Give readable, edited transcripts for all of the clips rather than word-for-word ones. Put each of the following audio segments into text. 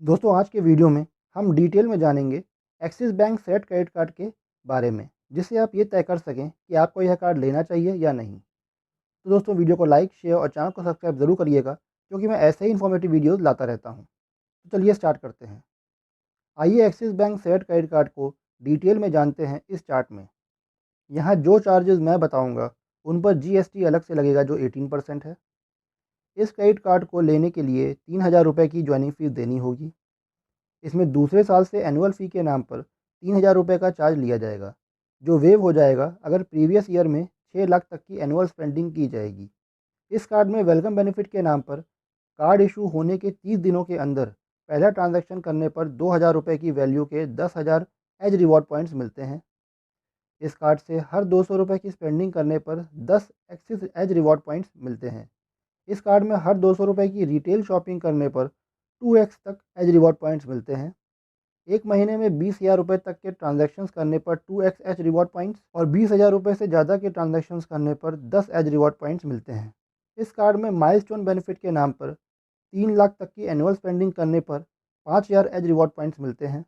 दोस्तों आज के वीडियो में हम डिटेल में जानेंगे axis bank set credit card के बारे में, जिससे आप ये तय कर सकें कि आपको यह कार्ड लेना चाहिए या नहीं। तो दोस्तों वीडियो को लाइक, शेयर और चैनल को सब्सक्राइब ज़रूर करिएगा, क्योंकि मैं ऐसे ही इन्फॉर्मेटिव वीडियोस लाता रहता हूँ। तो चलिए स्टार्ट करते हैं। आइए axis bank set credit card को डिटेल में जानते हैं इस चार्ट में। यहाँ जो चार्जेस मैं बताऊँगा उन पर GST अलग से लगेगा, जो 18% है। इस क्रेडिट कार्ड को लेने के लिए 3000 रुपये की ज्वाइनिंग फीस देनी होगी। इसमें दूसरे साल से एनुअल फ़ी के नाम पर 3000 रुपये का चार्ज लिया जाएगा, जो वेव हो जाएगा अगर प्रीवियस ईयर में 6 लाख तक की एनुअल स्पेंडिंग की जाएगी। इस कार्ड में वेलकम बेनिफिट के नाम पर कार्ड इशू होने के 30 दिनों के अंदर पहला ट्रांजैक्शन करने पर 2000 रुपये की वैल्यू के 10,000 एज रिवॉर्ड पॉइंट्स मिलते हैं। इस कार्ड से हर 200 रुपये की स्पेंडिंग करने पर 10 एक्सिस एज रिवॉर्ड पॉइंट्स मिलते हैं। इस कार्ड में हर 200 रुपये की रिटेल शॉपिंग करने पर 2x तक एज रिवॉर्ड पॉइंट्स मिलते हैं। एक महीने में 20,000 रुपये तक के ट्रांजैक्शंस करने पर 2x एच रिवॉर्ड पॉइंट्स और 20,000 रुपये से ज़्यादा के ट्रांजैक्शंस करने पर 10 एच रिवॉर्ड पॉइंट्स मिलते हैं। इस कार्ड में माइलस्टोन बेनिफिट के नाम पर 3 लाख तक की एनुअल स्पेंडिंग करने पर 5,000 एच रिवॉर्ड पॉइंट्स मिलते हैं।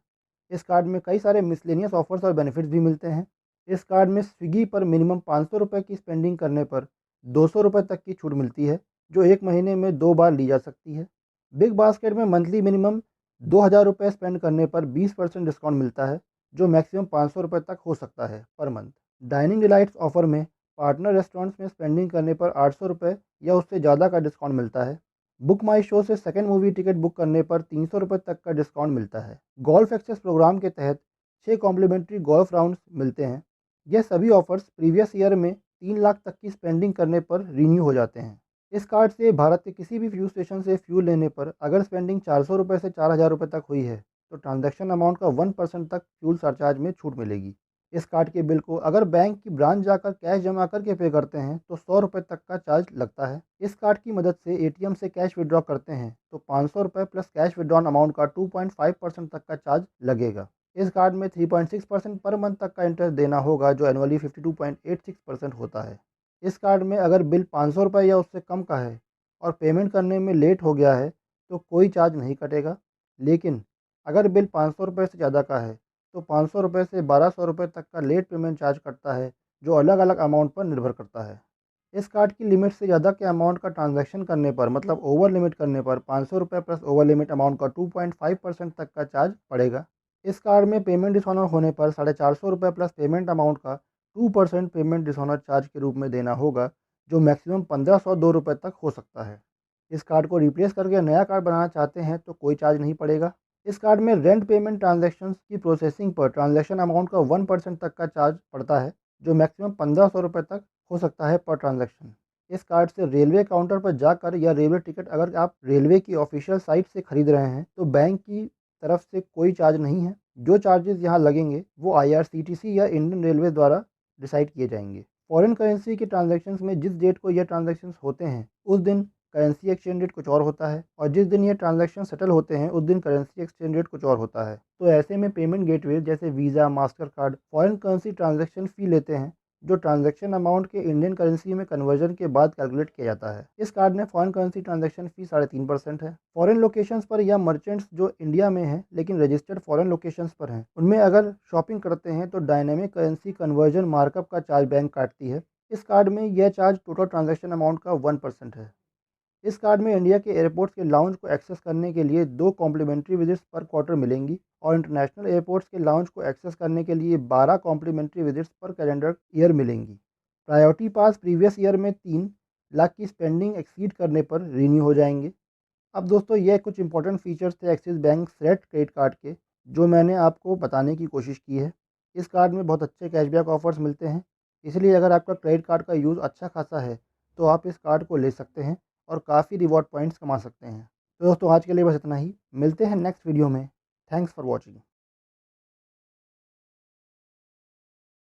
इस कार्ड में कई सारे मिसलेनियस ऑफर्स और बेनिफिट्स भी मिलते हैं। इस कार्ड में स्विगी पर मिनिमम 500 रुपये की स्पेंडिंग करने पर 200 रुपये तक की छूट मिलती है, जो एक महीने में 2 बार ली जा सकती है। बिग बास्केट में मंथली मिनिमम 2000 रुपये स्पेंड करने पर 20% डिस्काउंट मिलता है, जो मैक्सिमम 500 रुपये तक हो सकता है per month. Dining delights offer में पार्टनर रेस्टोरेंट्स में स्पेंडिंग करने पर 800 रुपये या उससे ज़्यादा का डिस्काउंट मिलता है। बुक माई शो से सेकंड मूवी टिकट बुक करने पर 300 रुपये तक का डिस्काउंट मिलता है। गोल्फ एक्सेस प्रोग्राम के तहत 6 कॉम्प्लीमेंट्री गोल्फ राउंड्स मिलते हैं। यह सभी ऑफर्स प्रीवियस ईयर में 3 लाख तक की स्पेंडिंग करने पर रीन्यू हो जाते हैं। इस कार्ड से भारत के किसी भी फ्यूल स्टेशन से फ्यूल लेने पर अगर स्पेंडिंग 400 रुपये से 4,000 रुपये तक हुई है, तो ट्रांजैक्शन अमाउंट का 1% तक फ्यूल सरचार्ज में छूट मिलेगी। इस कार्ड के बिल को अगर बैंक की ब्रांच जाकर कैश जमा करके पे करते हैं तो 100 रुपये तक का चार्ज लगता है। इस कार्ड की मदद से ATM से कैश विड्रॉ करते हैं तो 500 रुपये प्लस कैश विड्रॉन अमाउंट का 2.5% तक का चार्ज लगेगा। इस कार्ड में 3.6% पर मंथ तक का इंटरेस्ट देना होगा, जो एनुअली 52.86% होता है। इस कार्ड में अगर बिल 500 रुपये या उससे कम का है और पेमेंट करने में लेट हो गया है तो कोई चार्ज नहीं कटेगा। लेकिन अगर बिल 500 रुपये से ज़्यादा का है तो 500 रुपये से 1200 रुपये तक का लेट पेमेंट चार्ज कटता है, जो अलग अलग अमाउंट पर निर्भर करता है। इस कार्ड की लिमिट से ज़्यादा के अमाउंट का ट्रांजैक्शन करने पर, मतलब ओवर लिमिट करने पर 500 रुपये प्लस ओवर लिमिट अमाउंट का 2.5% तक का चार्ज पड़ेगा। इस कार्ड में पेमेंट डिसऑनर होने पर 450 रुपये प्लस पेमेंट अमाउंट का 2% पेमेंट डिसऑनर चार्ज के रूप में देना होगा, जो मैक्सिमम 1502 रुपये तक हो सकता है। इस कार्ड को रिप्लेस करके नया कार्ड बनाना चाहते हैं तो कोई चार्ज नहीं पड़ेगा। इस कार्ड में रेंट पेमेंट ट्रांजैक्शंस की प्रोसेसिंग पर ट्रांजैक्शन अमाउंट का 1% तक का चार्ज पड़ता है, जो मैक्सिमम 1500 रुपये तक हो सकता है पर ट्रांजैक्शन। इस कार्ड से रेलवे काउंटर पर जाकर या रेलवे टिकट अगर आप रेलवे की ऑफिशियल साइट से खरीद रहे हैं तो बैंक की तरफ से कोई चार्ज नहीं है। जो चार्जेस यहाँ लगेंगे वो IRCTC या इंडियन रेलवे द्वारा डिसाइड किए जाएंगे। फॉरेन करेंसी के ट्रांजैक्शंस में जिस डेट को यह ट्रांजैक्शंस होते हैं उस दिन करेंसी एक्सचेंज रेट कुछ और होता है, और जिस दिन ये ट्रांजैक्शन सेटल होते हैं उस दिन करेंसी एक्सचेंज रेट कुछ और होता है। तो ऐसे में पेमेंट गेटवे जैसे Visa, Mastercard foreign currency transaction fee लेते हैं, जो ट्रांजैक्शन अमाउंट के इंडियन करेंसी में कन्वर्जन के बाद कैलकुलेट किया जाता है। इस कार्ड में फॉरेन करेंसी ट्रांजैक्शन फ़ी 3.5% है। फॉरेन लोकेशंस पर या मर्चेंट्स जो इंडिया में हैं लेकिन रजिस्टर्ड फॉरेन लोकेशंस पर हैं, उनमें अगर शॉपिंग करते हैं तो डायनेमिक करेंसी कन्वर्जन मार्कअप का चार्ज बैंक काटती है। इस कार्ड में यह चार्ज टोटल ट्रांजैक्शन अमाउंट का 1% है। इस कार्ड में इंडिया के एयरपोर्ट्स के लाउंज को एक्सेस करने के लिए 2 कॉम्प्लीमेंट्री विजिट्स पर क्वार्टर मिलेंगी, और इंटरनेशनल एयरपोर्ट्स के लाउंज को एक्सेस करने के लिए 12 कॉम्प्लीमेंट्री विजिट्स पर कैलेंडर ईयर मिलेंगी। प्रायोरिटी पास प्रीवियस ईयर में 3 लाख की स्पेंडिंग एक्सीड करने पर रीन्यू हो जाएंगे। अब दोस्तों ये कुछ इंपॉर्टेंट फीचर्स थे axis bank set credit card के, जो मैंने आपको बताने की कोशिश की है। इस कार्ड में बहुत अच्छे कैशबैक ऑफर्स मिलते हैं, इसलिए अगर आपका क्रेडिट कार्ड का यूज़ अच्छा खासा है तो आप इस कार्ड को ले सकते हैं और काफ़ी रिवॉर्ड पॉइंट्स कमा सकते हैं। तो दोस्तों आज के लिए बस इतना ही। मिलते हैं नेक्स्ट वीडियो में। Thanks for watching.